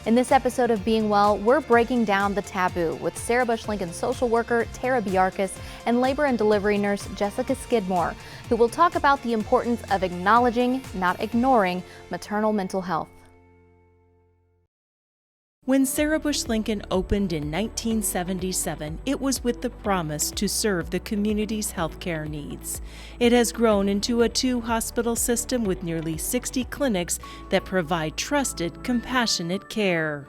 In this episode of Being Well, we're breaking down the taboo with Sarah Bush Lincoln social worker Tara Biarkis and labor and delivery nurse Jessica Skidmore, who will talk about the importance of acknowledging, not ignoring, maternal mental health. When Sarah Bush Lincoln opened in 1977, it was with the promise to serve the community's healthcare needs. It has grown into a 2-hospital system with nearly 60 clinics that provide trusted, compassionate care.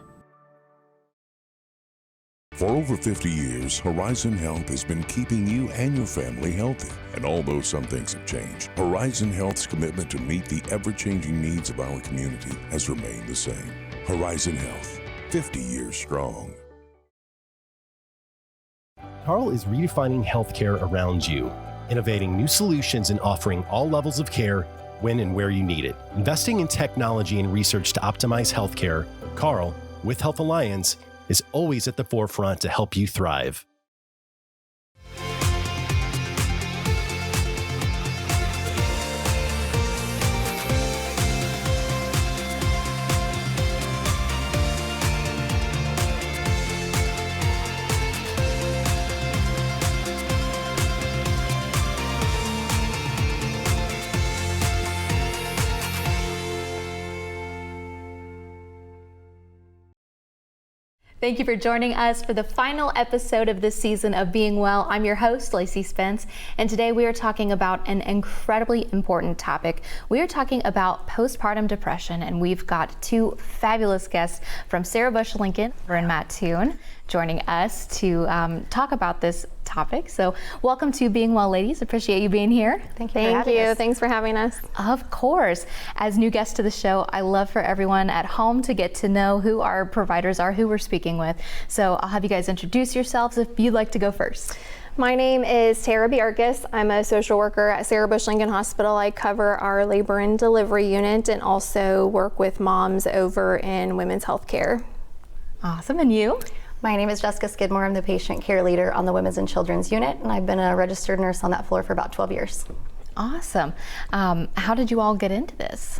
For over 50 years, Horizon Health has been keeping you and your family healthy. And although some things have changed, Horizon Health's commitment to meet the ever-changing needs of our community has remained the same. Horizon Health, 50 years strong. Carl is redefining healthcare around you, innovating new solutions and offering all levels of care when and where you need it. Investing in technology and research to optimize healthcare, Carl, with Health Alliance, is always at the forefront to help you thrive. Thank you for joining us for the final episode of this season of Being Well. I'm your host, Lacey Spence, and today we are talking about an incredibly important topic. We are talking about postpartum depression, and we've got two fabulous guests from Sarah Bush Lincoln and Matt Toon joining us to talk about this topic. So welcome to Being Well, ladies. Appreciate you being here. Thank you. Thanks for having us. Of course. As new guests to the show, I love for everyone at home to get to know who our providers are, who we're speaking with. So I'll have you guys introduce yourselves if you'd like to go first. My name is Tara Biarkis. I'm a social worker at Sarah Bush Lincoln Hospital. I cover our labor and delivery unit and also work with moms over in women's health care. Awesome. And you? My name is Jessica Skidmore. I'm the patient care leader on the Women's and Children's unit, and I've been a registered nurse on that floor for about 12 years. Awesome. How did you all get into this?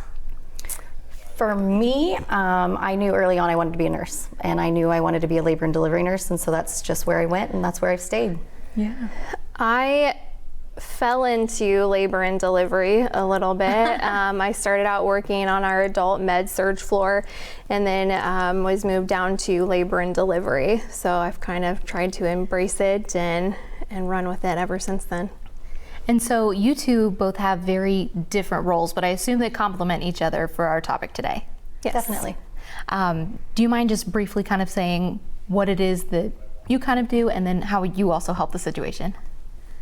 For me, I knew early on I wanted to be a nurse, and I knew I wanted to be a labor and delivery nurse, and so that's just where I went, and that's where I've stayed. Yeah. I fell into labor and delivery a little bit. I started out working on our adult med surg floor and then was moved down to labor and delivery. So I've kind of tried to embrace it and run with it ever since then. And so you two both have very different roles, but I assume they complement each other for our topic today. Yes. Definitely. Do you mind just briefly kind of saying what it is that you kind of do and then how you also help the situation?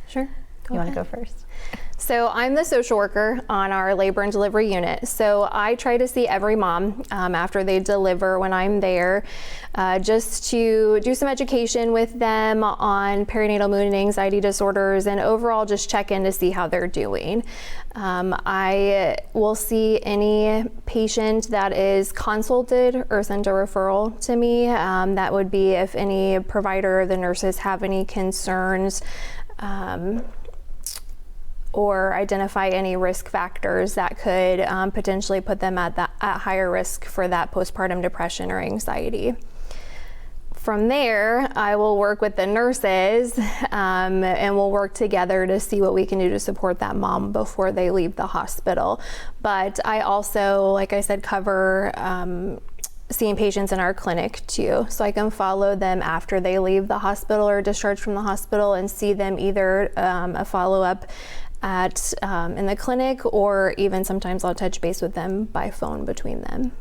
Sure. You want to go first? So I'm the social worker on our labor and delivery unit. So I try to see every mom after they deliver when I'm there, just to do some education with them on perinatal mood and anxiety disorders and overall just check in to see how they're doing. I will see any patient that is consulted or sent a referral to me. That would be if any provider or the nurses have any concerns or identify any risk factors that could potentially put them at higher risk for that postpartum depression or anxiety. From there, I will work with the nurses and we'll work together to see what we can do to support that mom before they leave the hospital. But I also, like I said, cover seeing patients in our clinic too. So I can follow them after they leave the hospital or discharge from the hospital and see them either a follow-up at in the clinic, or even sometimes I'll touch base with them by phone between them.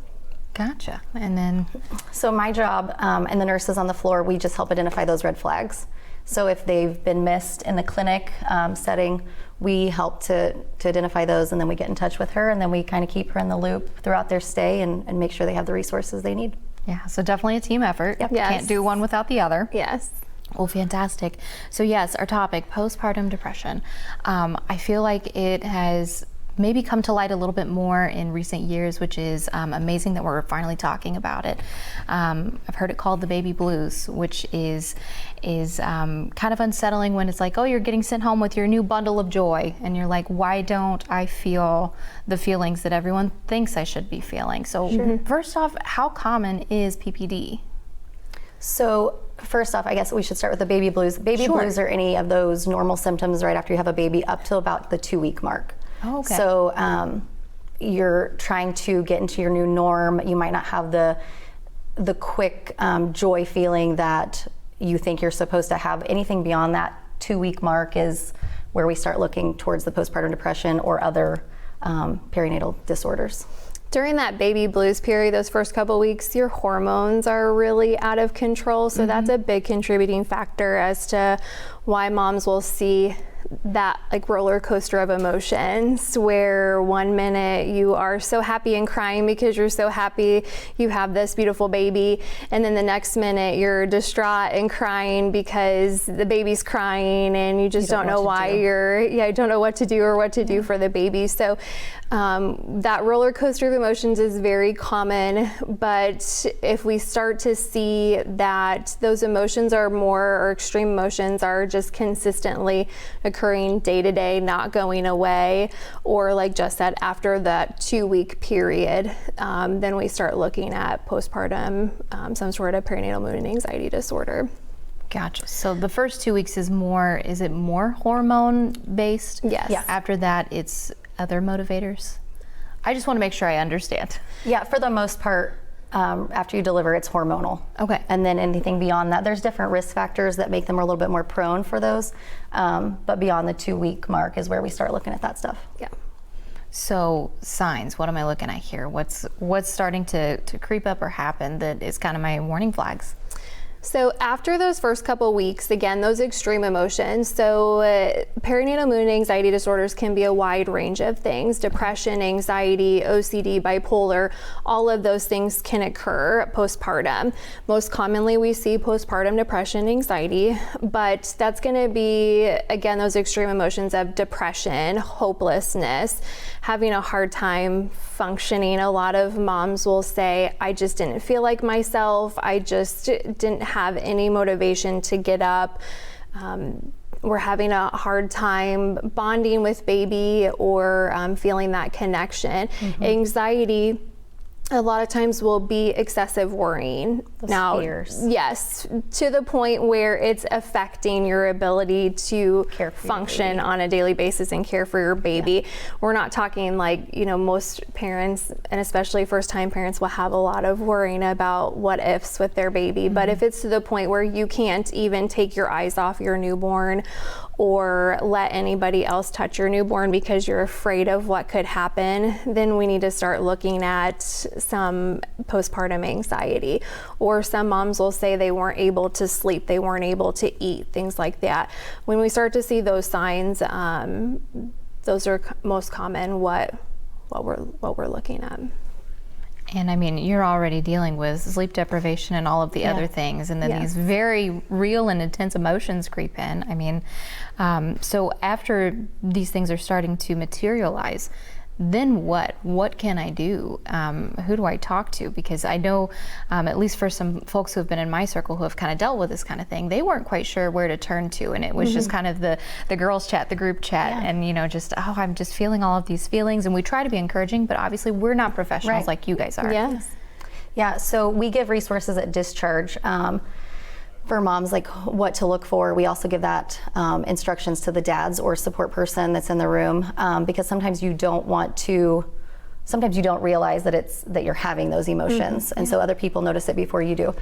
Gotcha. And then? So my job and the nurses on the floor, we just help identify those red flags. So if they've been missed in the clinic setting, we help to identify those, and then we get in touch with her, and then we kind of keep her in the loop throughout their stay and make sure they have the resources they need. Yeah, so definitely a team effort. Yep. Yes. Can't do one without the other. Yes. Well, fantastic. So yes, our topic, postpartum depression. I feel like it has maybe come to light a little bit more in recent years, which is amazing that we're finally talking about it. I've heard it called the baby blues, which is kind of unsettling when it's like, oh, you're getting sent home with your new bundle of joy, and you're like, why don't I feel the feelings that everyone thinks I should be feeling? So first off, how common is PPD? So first off, I guess we should start with the baby blues. Baby blues are any of those normal symptoms right after you have a baby up till about the 2-week mark. Oh, okay. So you're trying to get into your new norm. You might not have the quick joy feeling that you think you're supposed to have. Anything beyond that 2-week mark is where we start looking towards the postpartum depression or other perinatal disorders. During that baby blues period, those first couple weeks, your hormones are really out of control. So that's a big contributing factor as to why moms will see that like roller coaster of emotions, where one minute you are so happy and crying because you're so happy you have this beautiful baby, and then the next minute you're distraught and crying because the baby's crying and you just don't know why you don't know what to do or what to do for the baby. So that roller coaster of emotions is very common, but if we start to see that those emotions are or extreme emotions are just consistently occurring day to day, not going away, or like just said, after that 2-week period, then we start looking at postpartum, some sort of perinatal mood and anxiety disorder. Gotcha. So the first 2 weeks is it more hormone based? Yes. Yeah. After that, it's other motivators? I just want to make sure I understand. Yeah, for the most part, after you deliver, it's hormonal. Okay. And then anything beyond that, there's different risk factors that make them a little bit more prone for those. But beyond the 2-week mark is where we start looking at that stuff. Yeah. So signs, what am I looking at here? What's starting to creep up or happen that is kind of my warning flags? So after those first couple weeks, again, those extreme emotions, so perinatal mood and anxiety disorders can be a wide range of things. Depression, anxiety, OCD, bipolar, all of those things can occur postpartum. Most commonly we see postpartum depression, anxiety, but that's going to be, again, those extreme emotions of depression, hopelessness, having a hard time functioning. A lot of moms will say, I just didn't feel like myself. I just didn't have any motivation to get up. We're having a hard time bonding with baby or feeling that connection. Anxiety, a lot of times will be excessive worrying. Those fears. Yes, to the point where it's affecting your ability to function on a daily basis and care for your baby. Yeah. We're not talking like, most parents, and especially first-time parents, will have a lot of worrying about what ifs with their baby. But if it's to the point where you can't even take your eyes off your newborn or let anybody else touch your newborn because you're afraid of what could happen, then we need to start looking at some postpartum anxiety. Or some moms will say they weren't able to sleep, they weren't able to eat, things like that. When we start to see those signs, those are most common what we're looking at. And I mean, you're already dealing with sleep deprivation and all of the other things, and then these very real and intense emotions creep in. I mean, so after these things are starting to materialize, then what? What can I do? Who do I talk to? Because I know, at least for some folks who have been in my circle who have kind of dealt with this kind of thing, they weren't quite sure where to turn to, and it was just kind of the girls chat, the group chat, and just, I'm just feeling all of these feelings, and we try to be encouraging, but obviously we're not professionals like you guys are. Yes. Yeah, so we give resources at discharge for moms, like what to look for. We also give that instructions to the dads or support person that's in the room, because sometimes you don't realize that you're having those emotions, and so other people notice it before you do.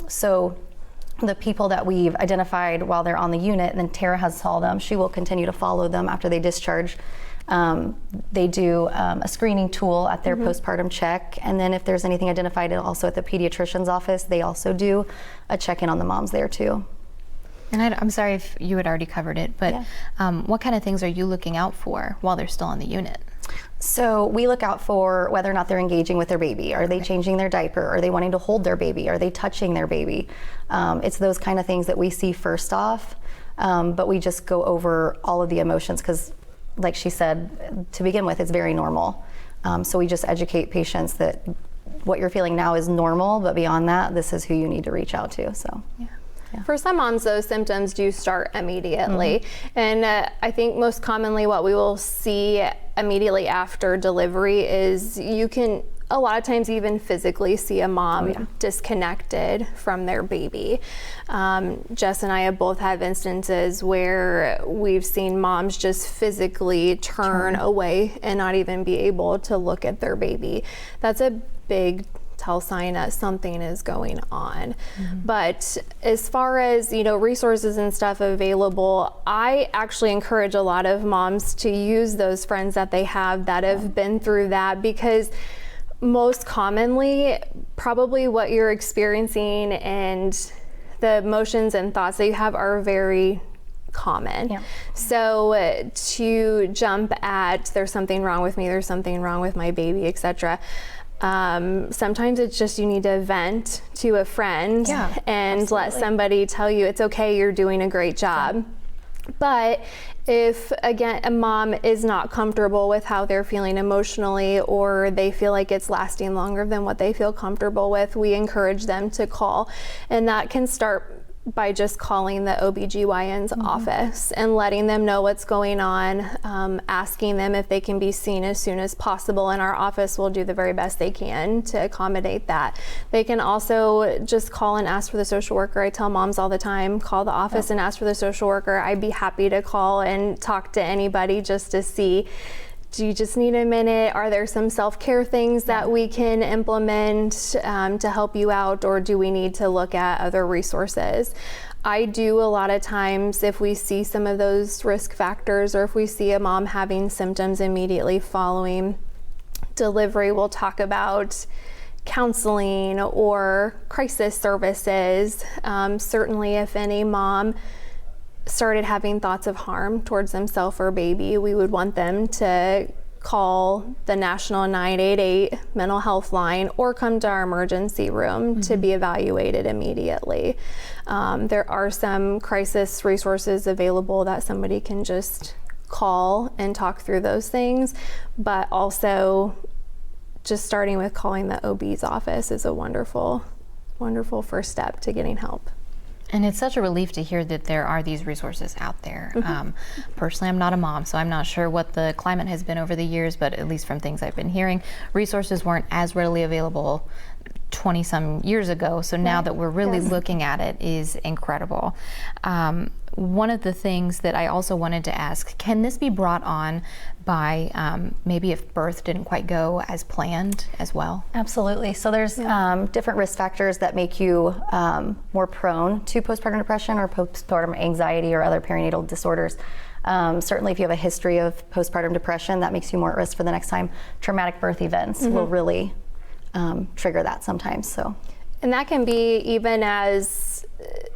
So the people that we've identified while they're on the unit, and then Tara has saw them, she will continue to follow them after they discharge. They do a screening tool at their postpartum check, and then if there's anything identified also at the pediatrician's office, they also do a check-in on the moms there too. And I'm sorry if you had already covered it, but what kind of things are you looking out for while they're still on the unit? So we look out for whether or not they're engaging with their baby. Are they changing their diaper? Are they wanting to hold their baby? Are they touching their baby? It's those kind of things that we see first off, but we just go over all of the emotions, because like she said, to begin with, it's very normal. So we just educate patients that what you're feeling now is normal, but beyond that, this is who you need to reach out to. So. Yeah. For some moms, those symptoms do start immediately. And I think most commonly what we will see immediately after delivery is you can a lot of times even physically see a mom disconnected from their baby. Jess and I have both had instances where we've seen moms just physically turn away and not even be able to look at their baby. That's a big tell sign that something is going on. But as far as, you know, resources and stuff available, I actually encourage a lot of moms to use those friends that they have that have been through that, because most commonly, probably what you're experiencing and the emotions and thoughts that you have are very common. So to jump at there's something wrong with me, there's something wrong with my baby, etc. Sometimes it's just you need to vent to a friend and let somebody tell you it's okay, you're doing a great job. But if, again, a mom is not comfortable with how they're feeling emotionally, or they feel like it's lasting longer than what they feel comfortable with, we encourage them to call. And that can start by just calling the OBGYN's office and letting them know what's going on, asking them if they can be seen as soon as possible, and our office will do the very best they can to accommodate that. They can also just call and ask for the social worker. I tell moms all the time, call the office and ask for the social worker. I'd be happy to call and talk to anybody just to see, do you just need a minute? Are there some self-care things that we can implement to help you out, or do we need to look at other resources? I do a lot of times, if we see some of those risk factors, or if we see a mom having symptoms immediately following delivery, we'll talk about counseling or crisis services. Certainly if any mom started having thoughts of harm towards themselves or baby, we would want them to call the national 988 mental health line or come to our emergency room to be evaluated immediately. There are some crisis resources available that somebody can just call and talk through those things, but also just starting with calling the OB's office is a wonderful, wonderful first step to getting help. And it's such a relief to hear that there are these resources out there. Personally, I'm not a mom, so I'm not sure what the climate has been over the years, but at least from things I've been hearing, resources weren't as readily available 20-some years ago. So now that we're really looking at it is incredible. One of the things that I also wanted to ask, can this be brought on by maybe if birth didn't quite go as planned as well? Absolutely. So there's different risk factors that make you more prone to postpartum depression or postpartum anxiety or other perinatal disorders. Certainly if you have a history of postpartum depression, that makes you more at risk for the next time. Traumatic birth events will really trigger that sometimes. So, and that can be even as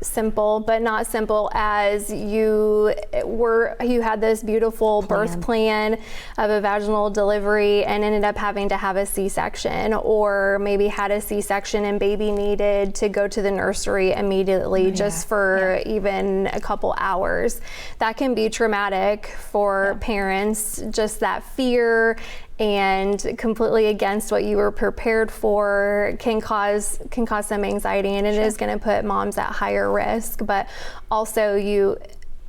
simple, but not simple as you had this beautiful birth plan of a vaginal delivery and ended up having to have a C-section, or maybe had a C-section and baby needed to go to the nursery immediately just for even a couple hours. That can be traumatic for parents, just that fear and completely against what you were prepared for can cause some anxiety, and it is going to put moms at higher risk. But also you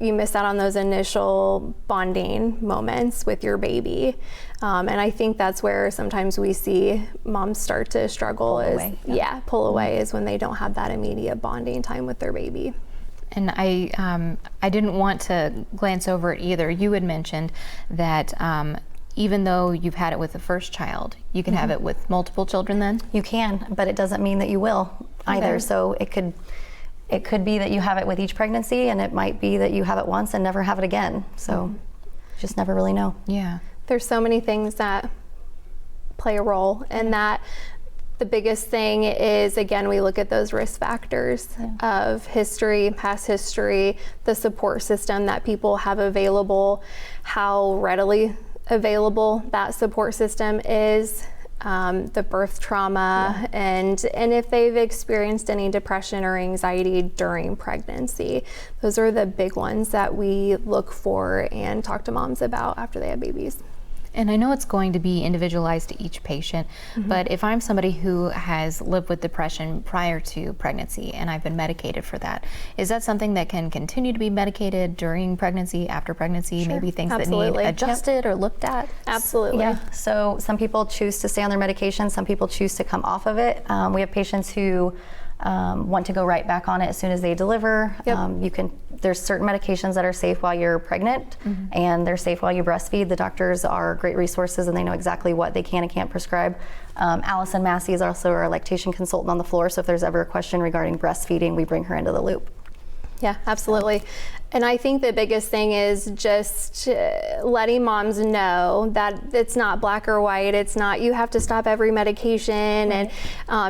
miss out on those initial bonding moments with your baby, and I think that's where sometimes we see moms start to struggle. Pull away is when they don't have that immediate bonding time with their baby. And I didn't want to glance over it either. You had mentioned that even though you've had it with the first child, you can have it with multiple children then? You can, but it doesn't mean that you will either. So it could be that you have it with each pregnancy, and it might be that you have it once and never have it again. So just never really know. Yeah. There's so many things that play a role in that. The biggest thing is, again, we look at those risk factors of history, past history, the support system that people have available, how readily available that support system is, the birth trauma, and if they've experienced any depression or anxiety during pregnancy. Those are the big ones that we look for and talk to moms about after they have babies. And I know it's going to be individualized to each patient, but if I'm somebody who has lived with depression prior to pregnancy and I've been medicated for that, is that something that can continue to be medicated during pregnancy, after pregnancy, maybe things Absolutely. that need adjusted or looked at? Absolutely. Yeah, so some people choose to stay on their medication, some people choose to come off of it. We have patients who want to go right back on it as soon as they deliver. There's certain medications that are safe while you're pregnant, and they're safe while you breastfeed. The doctors are great resources, and they know exactly what they can and can't prescribe. Allison Massey is also our lactation consultant on the floor, so if there's ever a question regarding breastfeeding, we bring her into the loop. Yeah, absolutely. And I think the biggest thing is just letting moms know that it's not black or white. It's not you have to stop every medication, and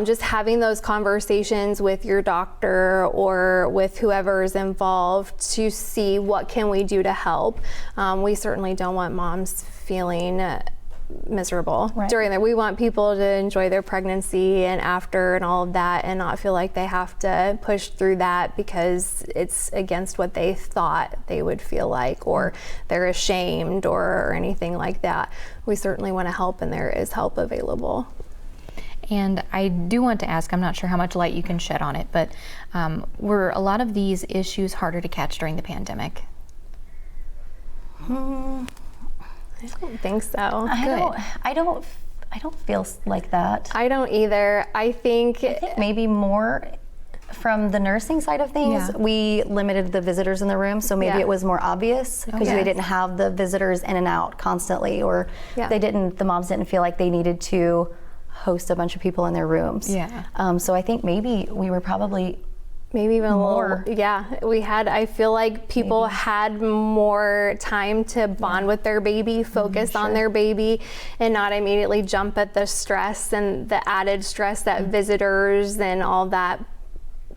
just having those conversations with your doctor or with whoever is involved to see what can we do to help. We certainly don't want moms feeling miserable during that. We want people to enjoy their pregnancy and after and all of that, and not feel like they have to push through that because it's against what they thought they would feel like, or they're ashamed or anything like that. We certainly want to help, and there is help available. And I do want to ask, I'm not sure how much light you can shed on it, but were a lot of these issues harder to catch during the pandemic? I don't think so. I don't feel like that. I don't either. I think Maybe more from the nursing side of things. We limited the visitors in the room, so maybe it was more obvious because they didn't have the visitors in and out constantly, or the moms didn't feel like they needed to host a bunch of people in their rooms. So I think maybe we were probably maybe even more. I feel like people had more time to bond with their baby, focus on their baby, and not immediately jump at the stress and the added stress that visitors and all that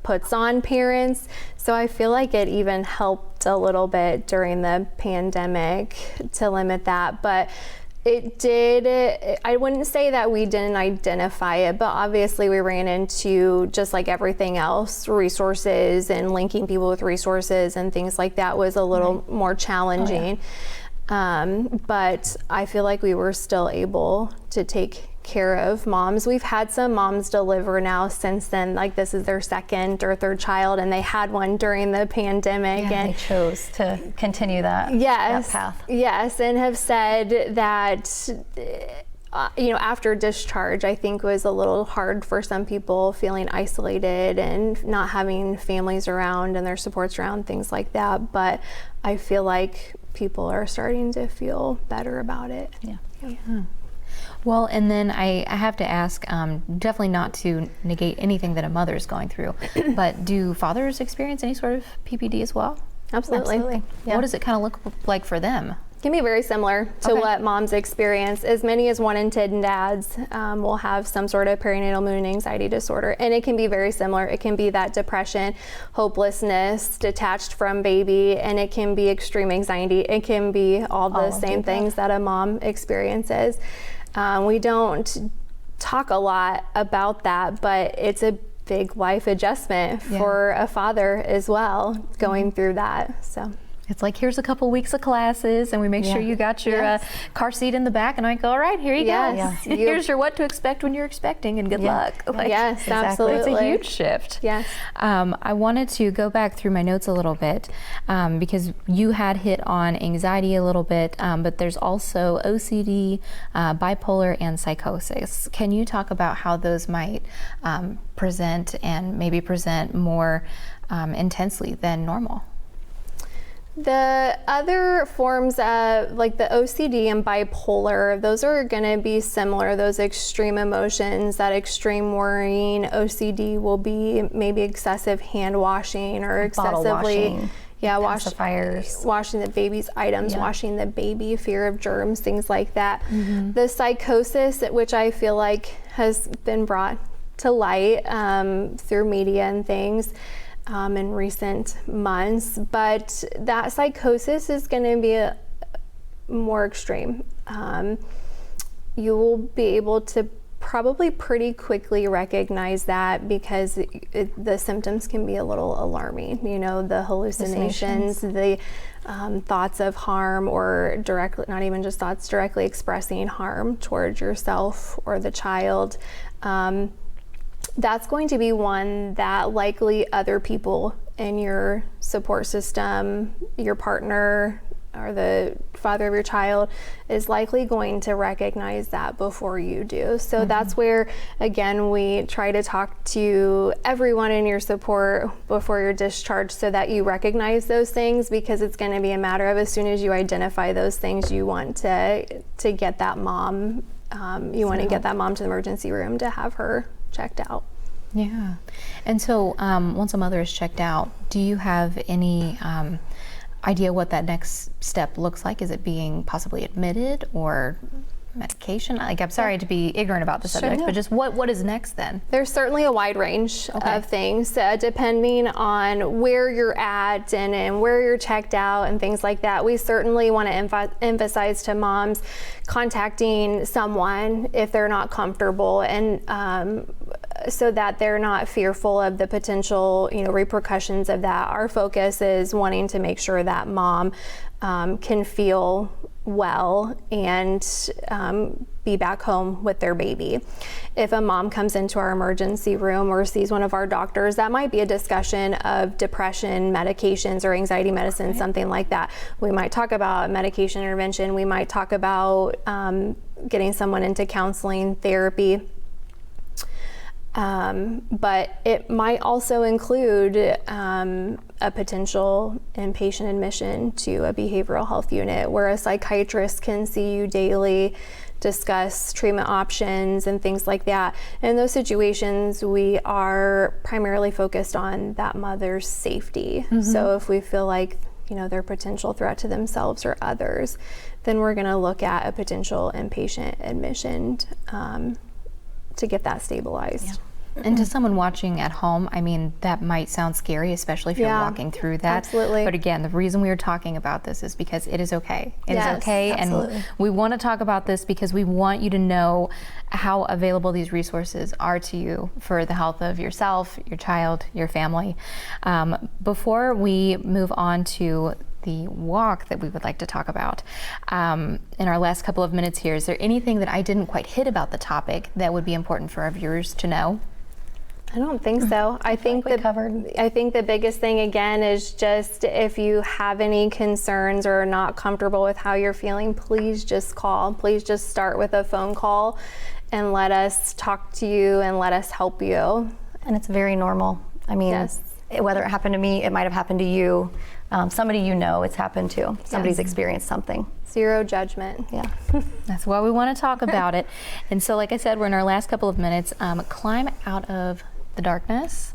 puts on parents. So I feel like it even helped a little bit during the pandemic to limit that. But it did, I wouldn't say that we didn't identify it, but obviously we ran into, just like everything else, resources, and linking people with resources and things like that was a little more challenging. But I feel like we were still able to take care of moms. We've had some moms deliver now since then, like this is their second or third child, and they had one during the pandemic, and they chose to continue that path. Yes, and have said that after discharge, I think was a little hard for some people, feeling isolated and not having families around and their supports around, things like that. But I feel like people are starting to feel better about it. Well, and then I have to ask, definitely not to negate anything that a mother is going through, but do fathers experience any sort of PPD as well? Absolutely. Yeah. What does it kind of look like for them? It can be very similar to what moms experience. As many as 1 in 10 dads will have some sort of perinatal mood and anxiety disorder, and it can be very similar. It can be that depression, hopelessness, detached from baby, and it can be extreme anxiety. It can be all the same things that a mom experiences. We don't talk a lot about that, but it's a big life adjustment for a father as well, going through that. So it's like, here's a couple weeks of classes, and we make sure you got your car seat in the back, and I go, all right, here you go. Here's your what to expect when you're expecting, and good luck. Yes, absolutely. It's a huge shift. Yes. I wanted to go back through my notes a little bit because you had hit on anxiety a little bit, but there's also OCD, bipolar, and psychosis. Can you talk about how those might present, and maybe present more intensely than normal? The other forms of, like the OCD and bipolar, those are going to be similar. Those extreme emotions, that extreme worrying. OCD will be maybe excessive hand washing or excessively washing the baby's items, washing the baby, fear of germs, things like that. The psychosis, which I feel like has been brought to light through media and things in recent months, but that psychosis is going to be more extreme. You will be able to probably pretty quickly recognize that, because the symptoms can be a little alarming. You know, the hallucinations, the thoughts of harm, or directly, not even just thoughts, directly expressing harm towards yourself or the child. That's going to be one that likely other people in your support system, your partner, or the father of your child is likely going to recognize that before you do. So that's where, again, we try to talk to everyone in your support before you're discharged, so that you recognize those things, because it's going to be a matter of, as soon as you identify those things, you want to get that mom, want to get that mom to the emergency room to have her checked out. Yeah. And so once a mother is checked out, do you have any idea what that next step looks like? Is it being possibly admitted or medication? Like, I'm sorry to be ignorant about the subject, but just what is next then? There's certainly a wide range of things, depending on where you're at and where you're checked out and things like that. We certainly want to emphasize to moms contacting someone if they're not comfortable, and so that they're not fearful of the potential, repercussions of that. Our focus is wanting to make sure that mom can feel well and be back home with their baby. If a mom comes into our emergency room or sees one of our doctors, that might be a discussion of depression medications or anxiety medicine, something like that. We might talk about medication intervention. We might talk about getting someone into counseling, therapy. But it might also include a potential inpatient admission to a behavioral health unit, where a psychiatrist can see you daily, discuss treatment options and things like that. In those situations, we are primarily focused on that mother's safety. So if we feel like they're a potential threat to themselves or others, then we're going to look at a potential inpatient admission to get that stabilized. Yeah. And to someone watching at home, I mean, that might sound scary, especially if you're walking through that. Absolutely. But again, the reason we are talking about this is because it is okay. It is Yes, okay. absolutely. And we want to talk about this because we want you to know how available these resources are to you for the health of yourself, your child, your family. Before we move on to the walk that we would like to talk about in our last couple of minutes here, is there anything that I didn't quite hit about the topic that would be important for our viewers to know? I don't think so. I think the biggest thing, again, is just, if you have any concerns or are not comfortable with how you're feeling, please just call. Please just start with a phone call and let us talk to you and let us help you. And it's very normal. I mean, whether it happened to me, it might have happened to you. Somebody it's happened to. Somebody's experienced something. Zero judgment. Yeah. That's why we want to talk about it. And so, like I said, we're in our last couple of minutes. Climb out of the darkness.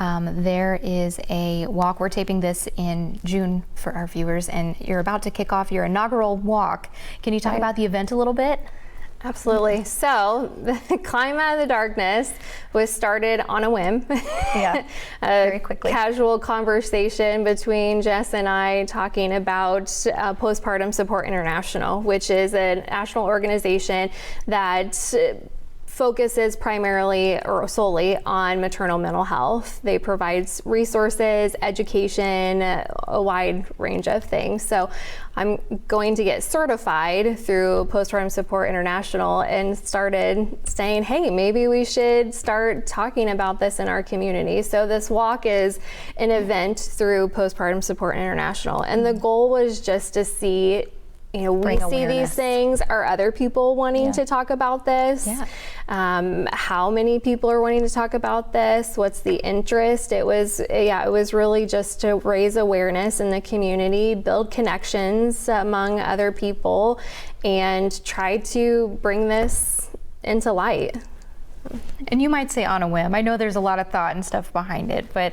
There is a walk. We're taping this in June for our viewers, and you're about to kick off your inaugural walk. Can you talk about the event a little bit? Absolutely. So the Climb Out of the Darkness was started on a whim. Yeah, very quickly. Casual conversation between Jess and I talking about Post-Partum Support International, which is a national organization that focuses primarily or solely on maternal mental health. They provide resources, education, a wide range of things. So I'm going to get certified through Post-Partum Support International, and started saying, hey, maybe we should start talking about this in our community. So this walk is an event through Post-Partum Support International, and the goal was just to see, we see these things. Are other people wanting to talk about this? Yeah. How many people are wanting to talk about this? What's the interest? It was really just to raise awareness in the community, build connections among other people, and try to bring this into light. And you might say on a whim. I know there's a lot of thought and stuff behind it, but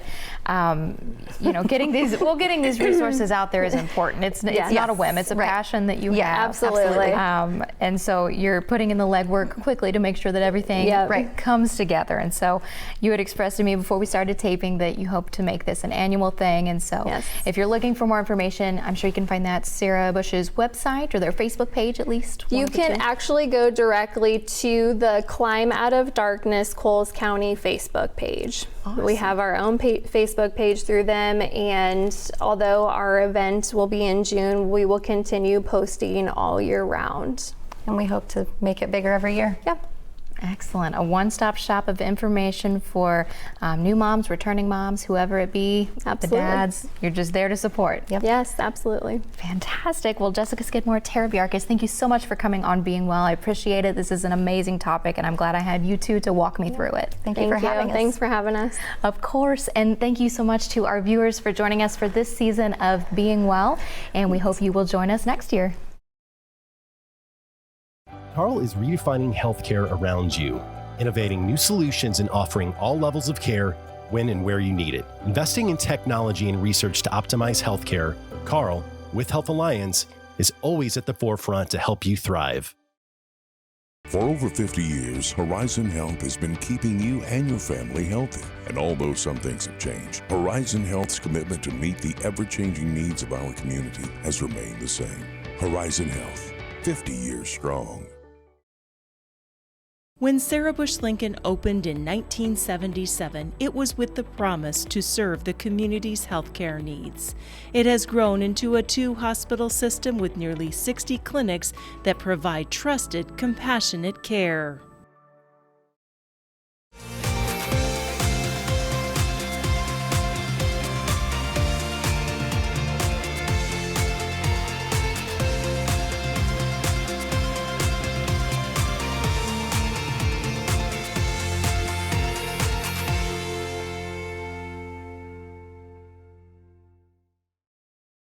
getting these resources out there is important. It's not a whim. It's a passion that you have. Absolutely. And so you're putting in the legwork quickly to make sure that everything comes together. And so you had expressed to me before we started taping that you hope to make this an annual thing. And so if you're looking for more information, I'm sure you can find that at Sarah Bush's website or their Facebook page at least. You can actually go directly to the Climb Out of Darkness Coles County Facebook page. Awesome. We have our own Facebook page through them, and although our event will be in June, we will continue posting all year round. And we hope to make it bigger every year. Yep. Excellent. A one-stop shop of information for new moms, returning moms, whoever it be, the dads. You're just there to support. Yep. Yes, absolutely. Fantastic. Well, Jessica Skidmore, Tara Biarkis, thank you so much for coming on Being Well. I appreciate it. This is an amazing topic, and I'm glad I had you two to walk me through it. Thank you for having us. Thanks for having us. Of course, and thank you so much to our viewers for joining us for this season of Being Well, and we hope you will join us next year. Carl is redefining healthcare around you, innovating new solutions and offering all levels of care when and where you need it. Investing in technology and research to optimize healthcare, Carl, with Health Alliance, is always at the forefront to help you thrive. For over 50 years, Horizon Health has been keeping you and your family healthy. And although some things have changed, Horizon Health's commitment to meet the ever-changing needs of our community has remained the same. Horizon Health, 50 years strong. When Sarah Bush Lincoln opened in 1977, it was with the promise to serve the community's healthcare needs. It has grown into a 2-hospital system with nearly 60 clinics that provide trusted, compassionate care.